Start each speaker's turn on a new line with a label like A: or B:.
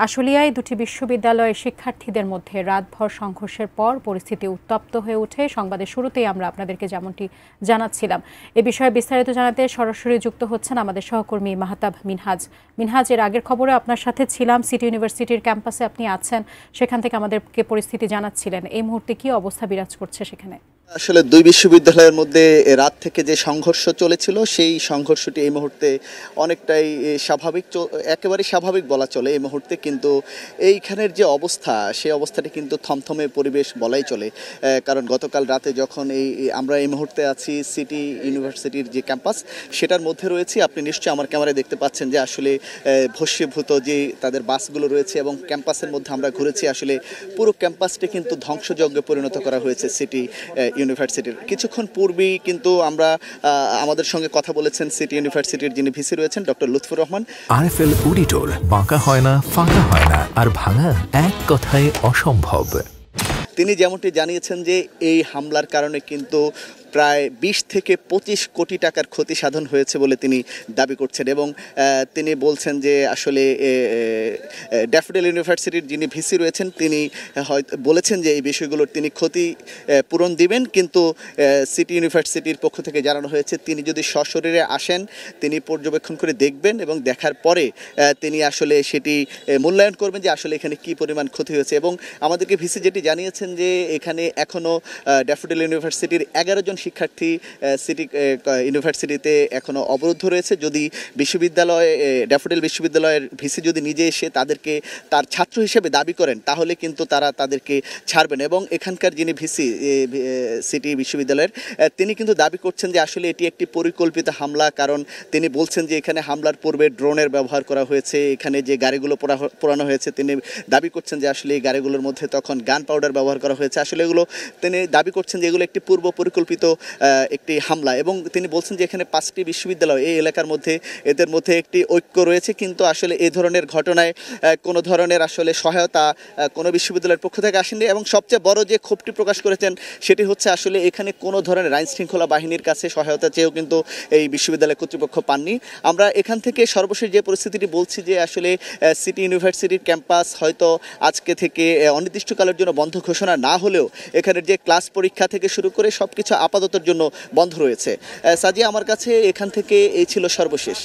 A: আশুলিয়ায় দুটি বিশ্ববিদ্যালয়ের শিক্ষার্থীদের মধ্যে রাতভর সংঘর্ষের পর পরিস্থিতি উত্তপ্ত হয়ে ওঠে। সংবাদের শুরুতেই আমরা আপনাদেরকে যেমনটি জানাচ্ছিলাম। এ বিষয়ে বিস্তারিত জানাতে সরাসরি যুক্ত হচ্ছেন আমাদের সহকর্মী মাহতাব মিনহাজ। মিনহাজ, এর আগের খবরে আপনার সাথে ছিলাম, সিটি ইউনিভার্সিটির ক্যাম্পাসে আপনি আছেন, সেখান থেকে আমাদেরকে পরিস্থিতি জানাচ্ছিলেন। এই মুহূর্তে কি অবস্থা বিরাজ করছে সেখানে?
B: আসলে দুই বিশ্ববিদ্যালয়ের মধ্যে রাত থেকে যে সংঘর্ষ চলেছিল সেই সংঘর্ষটি এই মুহূর্তে অনেকটাই স্বাভাবিক, একেবারে স্বাভাবিক বলা চলে এই মুহূর্তে। কিন্তু এইখানের যে অবস্থা, সেই অবস্থাটি কিন্তু থমথমে পরিবেশ বলাই চলে। কারণ গতকাল রাতে যখন আমরা এই মুহূর্তে আছি সিটি ইউনিভার্সিটির যে ক্যাম্পাস, সেটার মধ্যে রয়েছি। আপনি নিশ্চয়ই আমার ক্যামেরায় দেখতে পাচ্ছেন যে আসলে ভস্মীভূত যে তাদের বাসগুলো রয়েছে এবং ক্যাম্পাসের মধ্যে আমরা ঘুরেছি। আসলে পুরো ক্যাম্পাসটি কিন্তু ধ্বংসযজ্ঞে পরিণত করা হয়েছে সিটি ইউনিভার্সিটির। কিছুক্ষণ পূর্বেই কিন্তু আমরা আমাদের সঙ্গে কথা বলেছেন সিটি ইউনিভার্সিটির যিনি ভিসি রয়েছেন doctor Lutfur Rahman.
C: RFL auditor, বাঁকা হয় না, ফাঁকা হয় না, আর ভাঙা এক কথায় অসম্ভব।
B: তিনি যেমনটি জানিয়েছেন যে এই হামলার কারণে কিন্তু প্রায় 20 থেকে 25 কোটি টাকার ক্ষতি সাধন হয়েছে বলে তিনি দাবি করছেন। এবং তিনি বলছেন যে আসলে ড্যাফোডিল ইউনিভার্সিটির যিনি ভিসি রয়েছেন তিনি হয়তো বলেছেন যে এই বিষয়গুলোর তিনি ক্ষতি পূরণ দিবেন, কিন্তু সিটি ইউনিভার্সিটির পক্ষ থেকে জানানো হয়েছে তিনি যদি সশরীরে আসেন, তিনি পর্যবেক্ষণ করে দেখবেন এবং দেখার পরে তিনি আসলে সেটি মূল্যায়ন করবেন যে আসলে এখানে কী পরিমাণ ক্ষতি হয়েছে। এবং আমাদেরকে ভিসি যেটি জানিয়েছেন যে এখানে এখনও ড্যাফোডিল ইউনিভার্সিটির 11 জন শিক্ষার্থী সিটি ইউনিভার্সিটিতে এখনও অবরুদ্ধ রয়েছে। যদি ড্যাফোডিল বিশ্ববিদ্যালয়ের ভিসি যদি নিজে এসে তাদেরকে তার ছাত্র হিসেবে দাবি করেন, তাহলে কিন্তু তারা তাদেরকে ছাড়বেন। এবং এখানকার যিনি ভিসি সিটি বিশ্ববিদ্যালয়ের, তিনি কিন্তু দাবি করছেন যে আসলে এটি একটি পরিকল্পিত হামলা। কারণ তিনি বলছেন যে এখানে হামলার পূর্বে ড্রোনের ব্যবহার করা হয়েছে, এখানে যে গাড়িগুলো পোড়ানো হয়েছে তিনি দাবি করছেন যে আসলে এই গাড়িগুলোর মধ্যে তখন গান পাউডার ব্যবহার করা হয়েছে। আসলে এগুলো তিনি দাবি করছেন যে এগুলো একটি পূর্ব পরিকল্পিত একটি হামলা। এবং তিনি বলছেন যে এখানে 5টি বিশ্ববিদ্যালয় এই এলাকার মধ্যে, এদের মধ্যে একটি ঐক্য রয়েছে, কিন্তু আসলে এই ধরনের ঘটনায় কোনো ধরনের আসলে সহায়তা কোনো বিশ্ববিদ্যালয়ের পক্ষ থেকে আসেনি। এবং সবচেয়ে বড় যে ক্ষোভটি প্রকাশ করেছেন সেটি হচ্ছে আসলে এখানে কোনো ধরনের আইন শৃঙ্খলা বাহিনীর কাছে সহায়তা চেয়েও কিন্তু এই বিশ্ববিদ্যালয় কর্তৃপক্ষ পাননি। আমরা এখান থেকে সর্বশেষ যে পরিস্থিতিটি বলছি যে আসলে সিটি ইউনিভার্সিটির ক্যাম্পাস হয়তো আজকে থেকে অনির্দিষ্টকালের জন্য বন্ধ ঘোষণা না হলেও এখানের যে ক্লাস পরীক্ষা থেকে শুরু করে সব কিছু আপাততর জন্য বন্ধ রয়েছে। সাজিয়া, আমার কাছে এখান থেকে এই ছিল সর্বশেষ।